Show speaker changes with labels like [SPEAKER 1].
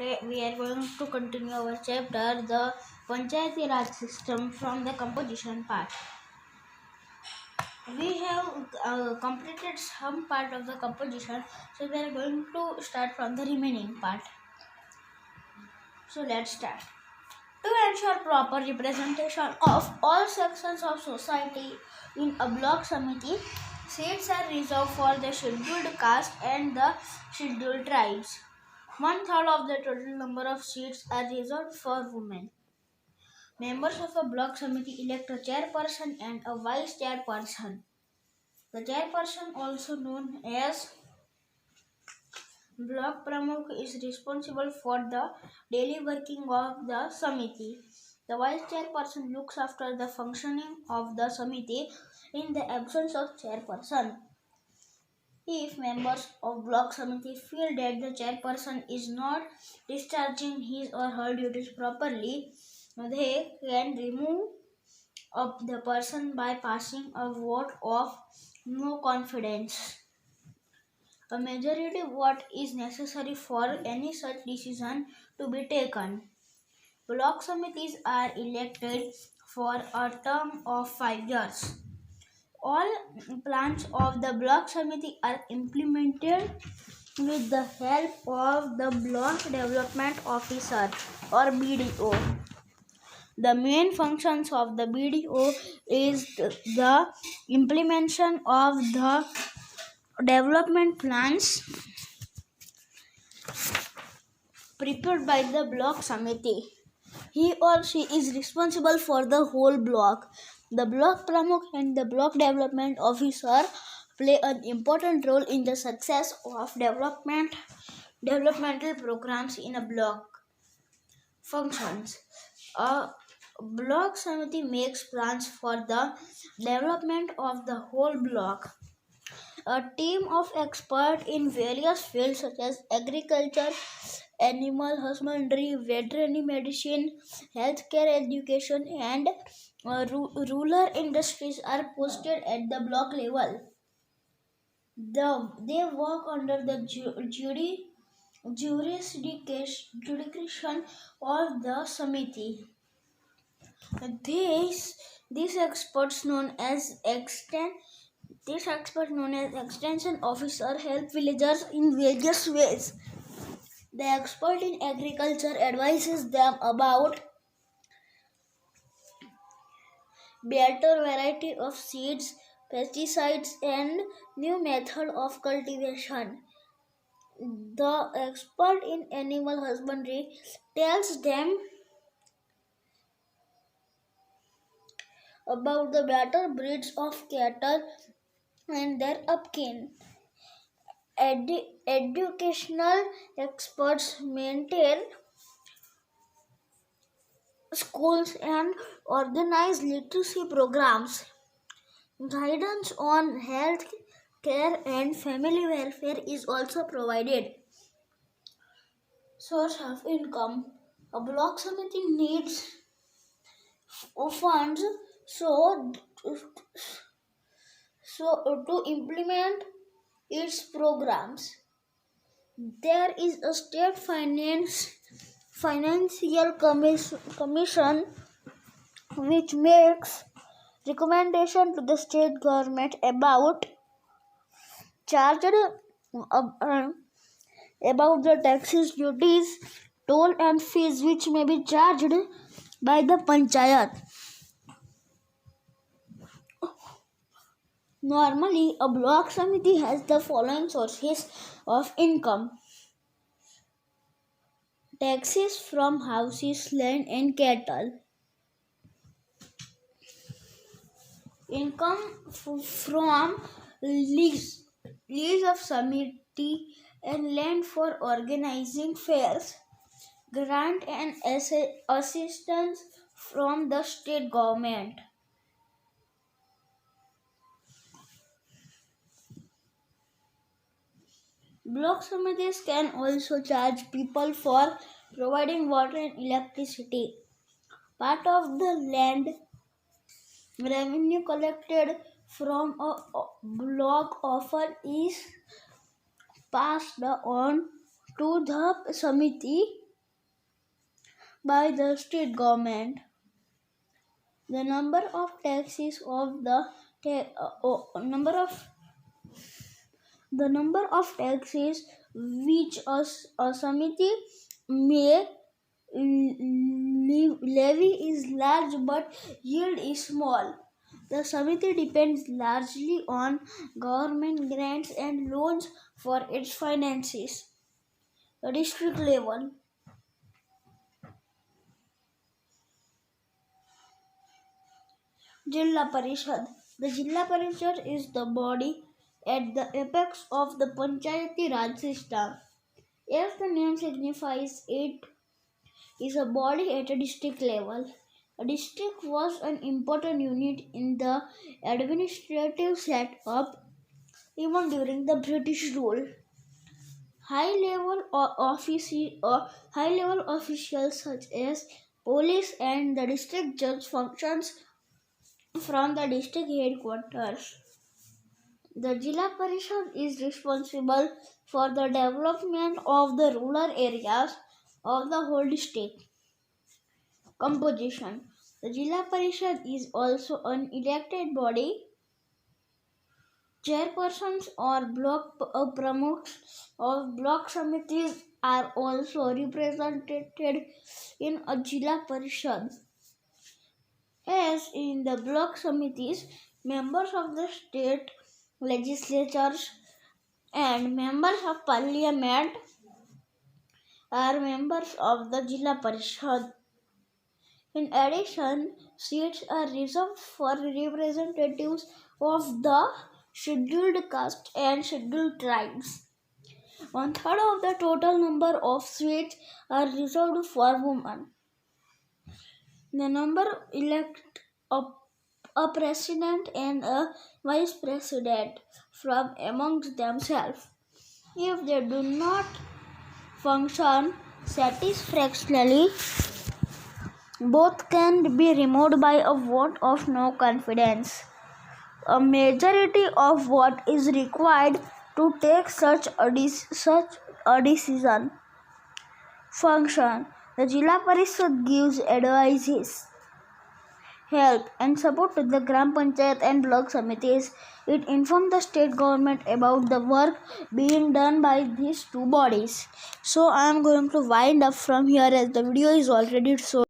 [SPEAKER 1] today we are going to continue our chapter, the Panchayati Raj system, from the composition part. We have completed some part of the composition, so we are going to start from the remaining part. So let's start. To ensure proper representation of all sections of society in a block committee, seats are reserved for the scheduled caste and the scheduled tribes. 1/3 of the total number of seats are reserved for women. Members of a block committee elect a chairperson and a vice chairperson. The chairperson, also known as block pramukh, is responsible for the daily working of the committee. The vice chairperson looks after the functioning of the committee in the absence of chairperson. If members of block committee feel that the chairperson is not discharging his or her duties properly, they can remove the person by passing a vote of no confidence. A majority vote is necessary for any such decision to be taken. Block committees are elected for a term of 5 years. All plans of the block committee are implemented with the help of the block development officer or BDO. The main functions of the BDO is the implementation of the development plans prepared by the block committee. He or she is responsible for the whole block. The block pramukh and the block development officer play an important role in the success of developmental programs in a block. Functions. A block committee makes plans for the development of the whole block. A team of experts in various fields such as agriculture, animal husbandry, veterinary medicine, healthcare, education, and rural industries are posted at the block level. They work under the jurisdiction of the committee. These experts known as extension officer help villagers in various ways. The expert in agriculture advises them about better variety of seeds, pesticides, and new method of cultivation. The expert in animal husbandry tells them about the better breeds of cattle and their upkeep. Educational experts maintain schools and organize literacy programs. Guidance on health care and family welfare is also provided. Source of income. A block committee needs funds so to implement its programs. There is a state financial commission which makes recommendation to the state government about about the taxes, duties, toll and fees which may be charged by the panchayat. Normally, a block committee has the following sources of income: taxes from houses, land, and cattle. Income from lease of committee and land for organizing fairs. Grant and assistance from the state government. Block committees can also charge people for providing water and electricity. Part of the land revenue collected from a block offer is passed on to the committee by the state government. The number of taxes of the number of taxes which a Samiti may levy is large but yield is small. The Samiti depends largely on government grants and loans for its finances. The district level. Jilla Parishad. The Jilla Parishad is the body at the apex of the Panchayati Raj system. As the name signifies, it is a body at a district level. A district was an important unit in the administrative setup even during the British rule. High-level officials such as police and the district judge functions from the district headquarters. The Jilla Parishad is responsible for the development of the rural areas of the whole district. Composition. The Jilla Parishad is also an elected body. Chairpersons or block pramukhs of block samitis are also represented in a Jilla Parishad. As in the block samitis, members of the state legislatures and members of parliament are members of the Jilla Parishad. In addition, seats are reserved for representatives of the scheduled caste and scheduled tribes. 1/3 of the total number of seats are reserved for women. The number elect a president and a vice president from amongst themselves. If they do not function satisfactorily, both can be removed by a vote of no confidence. A majority of vote is required to take such a decision. Function. The Jilla Parishad gives advices, help and support to the Gram Panchayat and block samitis. It informs the state government about the work being done by these two bodies. So I am going to wind up from here as the video is already so